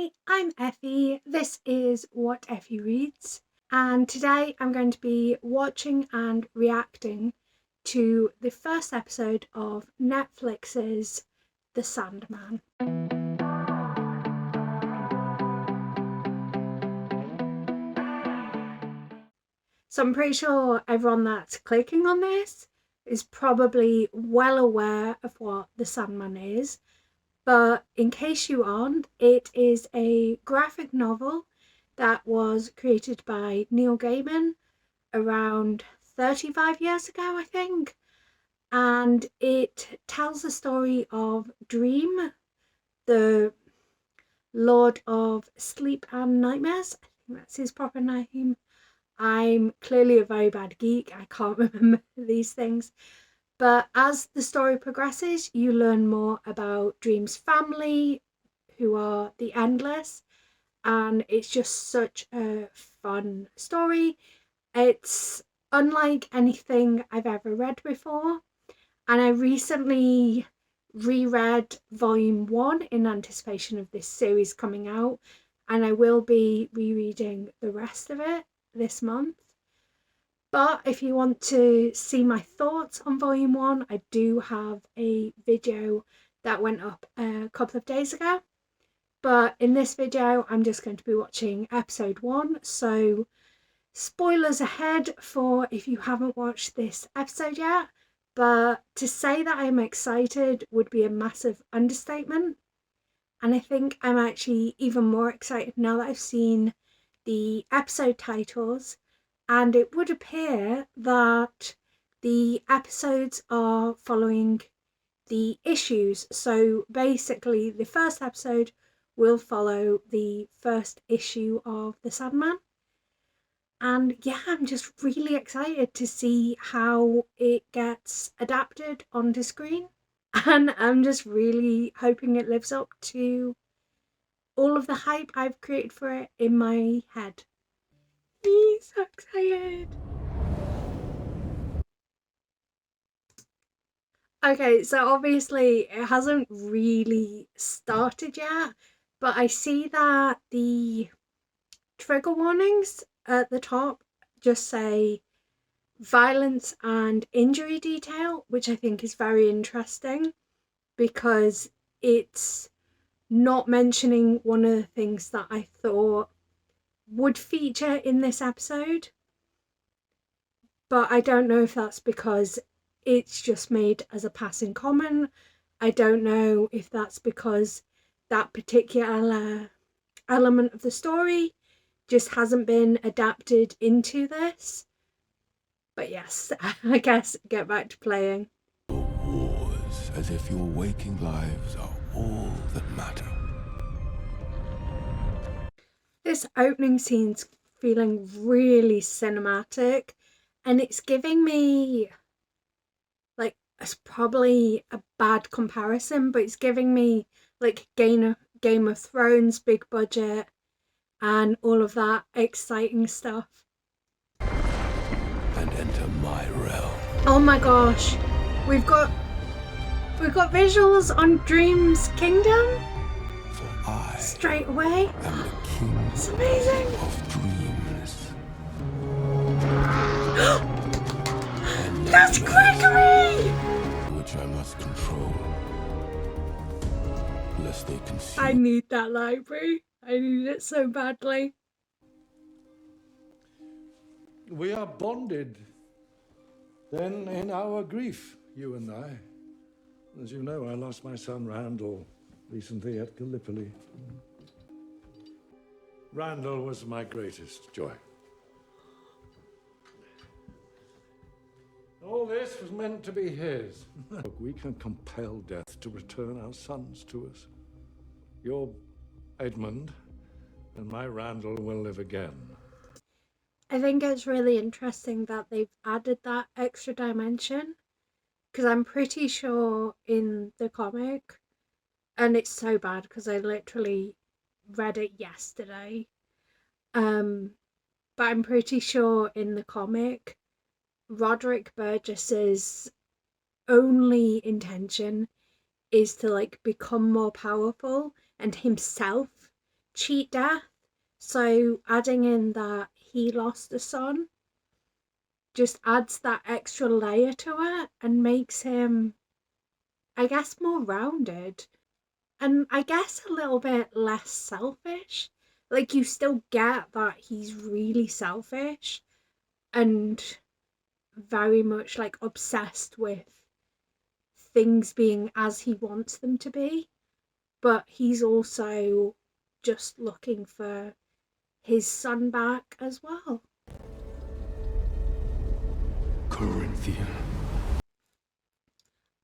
Hi, I'm Effie. This is What Effie Reads, and today I'm going to be watching and reacting to the first episode of Netflix's The Sandman. So I'm pretty sure everyone that's clicking on this is probably well aware of what The Sandman is. But in case you aren't, it is a graphic novel that was created by Neil Gaiman around 35 years ago, I think. And it tells the story of Dream, the Lord of Sleep and Nightmares. I think that's his proper name. I'm clearly a very bad geek. I can't remember these things. But as the story progresses, you learn more about Dream's family, who are the Endless, and it's just such a fun story. It's unlike anything I've ever read before, and I recently reread Volume 1 in anticipation of this series coming out, and I will be rereading the rest of it this month. But if you want to see my thoughts on Volume 1, I do have a video that went up a couple of days ago. But in this video, I'm just going to be watching episode 1. So spoilers ahead for if you haven't watched this episode yet. But to say that I'm excited would be a massive understatement. And I think I'm actually even more excited now that I've seen the episode titles. And it would appear that the episodes are following the issues. So basically, the first episode will follow the first issue of The Sandman. And yeah, I'm just really excited to see how it gets adapted onto screen. And I'm just really hoping it lives up to all of the hype I've created for it in my head. So excited. Okay, so obviously it hasn't really started yet, but I see that the trigger warnings at the top just say violence and injury detail, which I think is very interesting because it's not mentioning one of the things that I thought would feature in this episode. But I don't know if that's because it's just made as a passing comment. I don't know if that's because that particular element of the story just hasn't been adapted into this. But yes, I guess get back to playing. Wars, as if your waking lives are all that matter. This opening scene's feeling really cinematic, and it's giving me, like, it's probably a bad comparison, but it's giving me like Game of Thrones, big budget, and all of that exciting stuff. And enter my realm. Oh my gosh, we've got visuals on Dream's Kingdom For I straight away. am the king It's amazing. of dreams. That's Gregory! Which I must control, lest they consume. I need that library. I need it so badly. We are bonded, then, in our grief, you and I. As you know, I lost my son Randall recently at Gallipoli. Randall was my greatest joy. All this was meant to be his. Look, we can compel death to return our sons to us. Your Edmund and my Randall will live again. I think it's really interesting that they've added that extra dimension, because I'm pretty sure in the comic, and it's so bad because I literally read it yesterday, but I'm pretty sure in the comic, Roderick Burgess's only intention is to like become more powerful and himself cheat death. So adding in that he lost a son just adds that extra layer to it and makes him, I guess, more rounded. And I guess a little bit less selfish. Like, you still get that he's really selfish and very much like obsessed with things being as he wants them to be. But he's also just looking for his son back as well. Corinthian.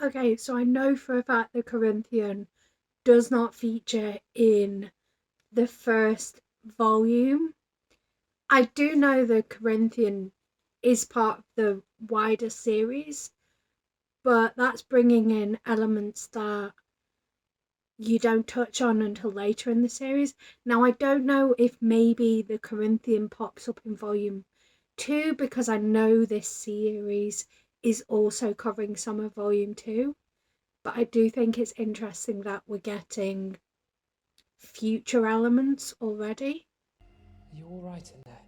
Okay, so I know for a fact the Corinthian does not feature in the first volume. I do know the Corinthian is part of the wider series, but that's bringing in elements that you don't touch on until later in the series. Now, I don't know if maybe the Corinthian pops up in volume 2 because I know this series is also covering some of volume 2, but I do think it's interesting that we're getting future elements already. Are you all right in there?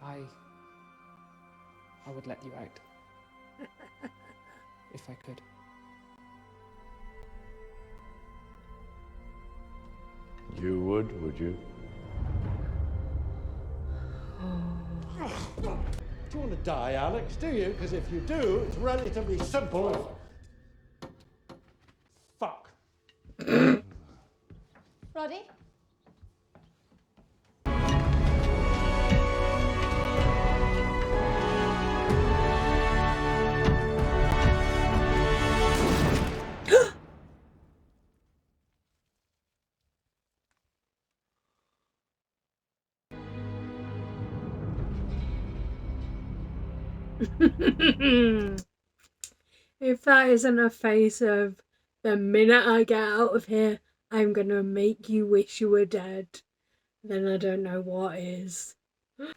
I would let you out. If I could. You would you? Do you want to die, Alex? Do you? Because if you do, it's relatively simple. Fuck. Roddy? If that isn't a face of the minute I get out of here, I'm gonna make you wish you were dead, then I don't know what is. Is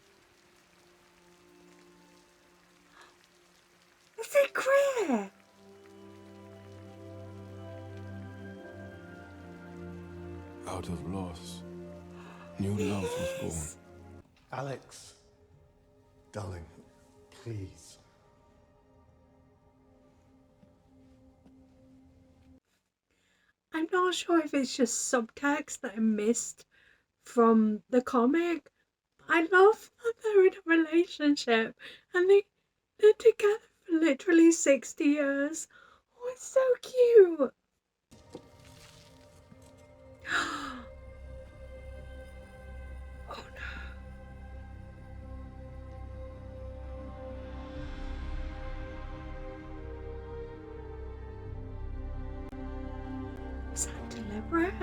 it queer? Out of loss, new love was born. Alex, darling, please. I'm not sure if it's just subtext that I missed from the comic. I love that they're in a relationship and they're together for literally 60 years. Oh, it's so cute. Oh no. Was that deliberate?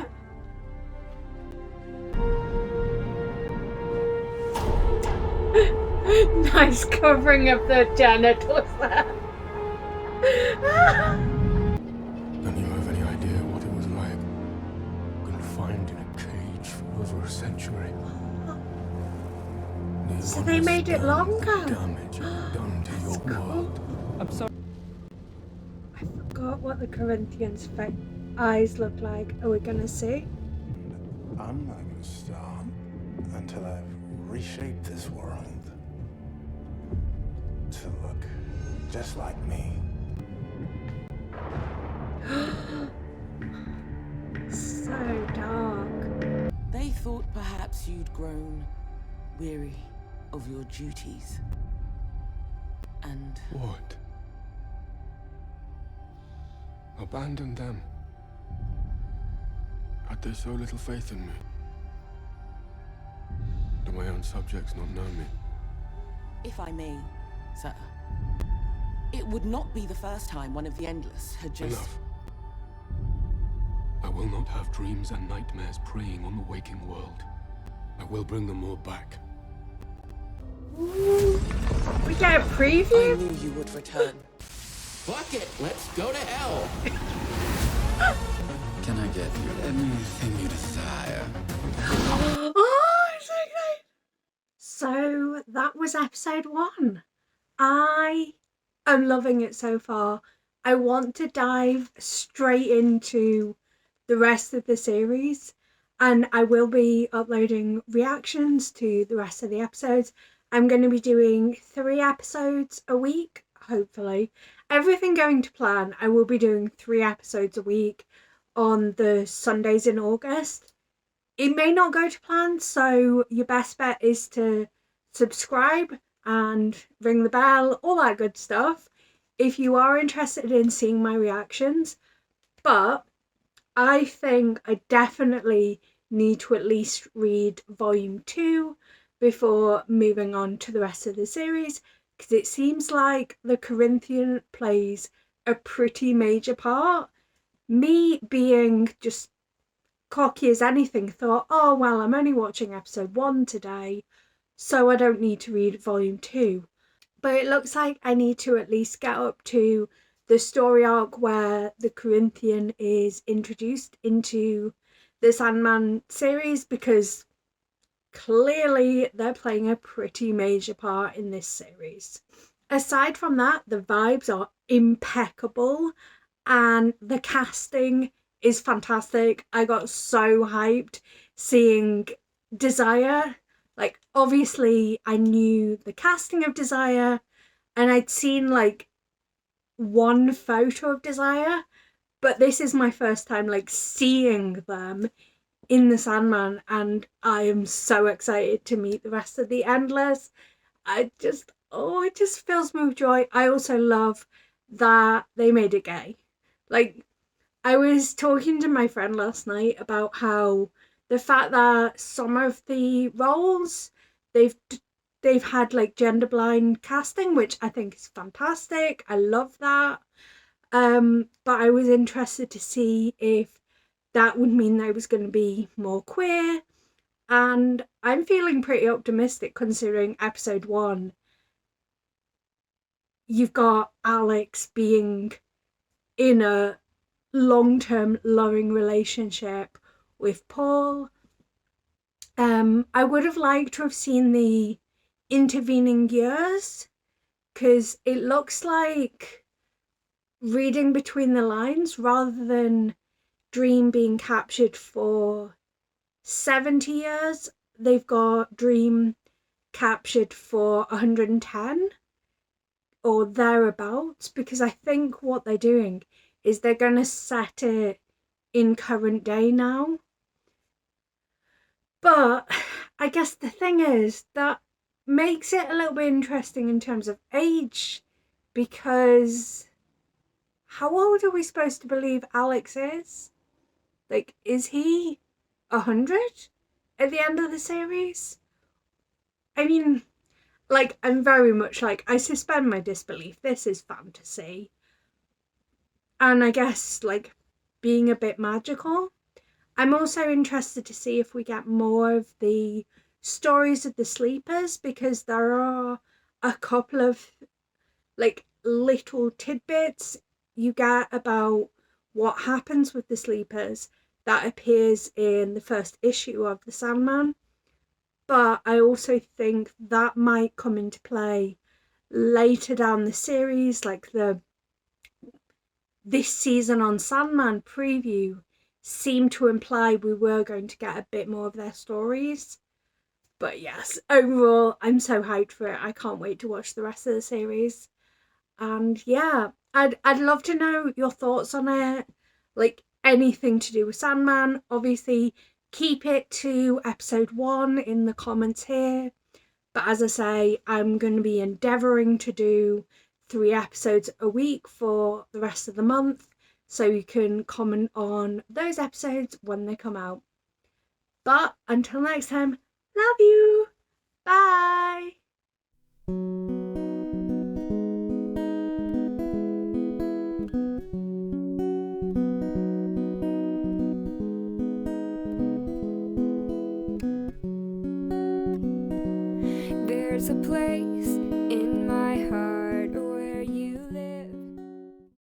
Nice covering of the genitals there. And you have any idea what it was like? Confined in a cage for over a century. So they made it longer. The damage done to your world. I'm sorry. I forgot what the Corinthians' eyes look like. Are we gonna see? I'm not gonna stop until I've reshaped this world to look just like me. So dark. They thought perhaps you'd grown weary of your duties. And What? Abandon them? Had they so little faith in me? Do my own subjects not know me? if I may, sir, it would not be the first time one of the Endless had just... Enough. I will not have dreams and nightmares preying on the waking world. I will bring them all back. Ooh, we get a I preview? knew you would return. Fuck it, let's go to hell. Can I get you anything you desire? Oh, it's so great. So that was episode 1. I am loving it so far. I want to dive straight into the rest of the series, and I will be uploading reactions to the rest of the episodes. I'm going to be doing 3 episodes a week, hopefully. Everything going to plan, I will be doing 3 episodes a week on the Sundays in August. It may not go to plan, so your best bet is to subscribe and ring the bell, all that good stuff, if you are interested in seeing my reactions. But I think I definitely need to at least read volume 2 before moving on to the rest of the series, because it seems like the Corinthian plays a pretty major part. Me being just cocky as anything, thought, oh well, I'm only watching episode 1 today, so I don't need to read volume 2. But it looks like I need to at least get up to the story arc where the Corinthian is introduced into the Sandman series, because clearly they're playing a pretty major part in this series. Aside from that, the vibes are impeccable and the casting is fantastic. I got so hyped seeing Desire. Like, obviously I knew the casting of Desire and I'd seen like one photo of Desire, but this is my first time like seeing them in the Sandman, and I am so excited to meet the rest of the Endless. It just fills me with joy. I also love that they made it gay. Like, I was talking to my friend last night about how the fact that some of the roles they've had like gender blind casting, which I think is fantastic. I love that. But I was interested to see if that would mean there was going to be more queer, and I'm feeling pretty optimistic considering episode 1. You've got Alex being in a long-term loving relationship with Paul. I would have liked to have seen the intervening years, because it looks like, reading between the lines, rather than Dream being captured for 70 years, they've got Dream captured for 110 or thereabouts, because I think what they're doing is they're going to set it in current day now. But I guess the thing is that makes it a little bit interesting in terms of age, because how old are we supposed to believe Alex is? Like, is he 100 at the end of the series? I mean, like, I'm very much like, I suspend my disbelief. This is fantasy. And I guess, like, being a bit magical. I'm also interested to see if we get more of the stories of the sleepers, because there are a couple of, like, little tidbits you get about what happens with the sleepers that appears in the first issue of the Sandman. But I also think that might come into play later down the series, like this season on Sandman preview seemed to imply we were going to get a bit more of their stories. But yes, overall, I'm so hyped for it. I can't wait to watch the rest of the series. And yeah, I'd love to know your thoughts on it. Like, anything to do with Sandman. Obviously, keep it to episode 1 in the comments here. But as I say, I'm going to be endeavouring to do 3 episodes a week for the rest of the month, so you can comment on those episodes when they come out. But until next time, love you. Bye. There's a place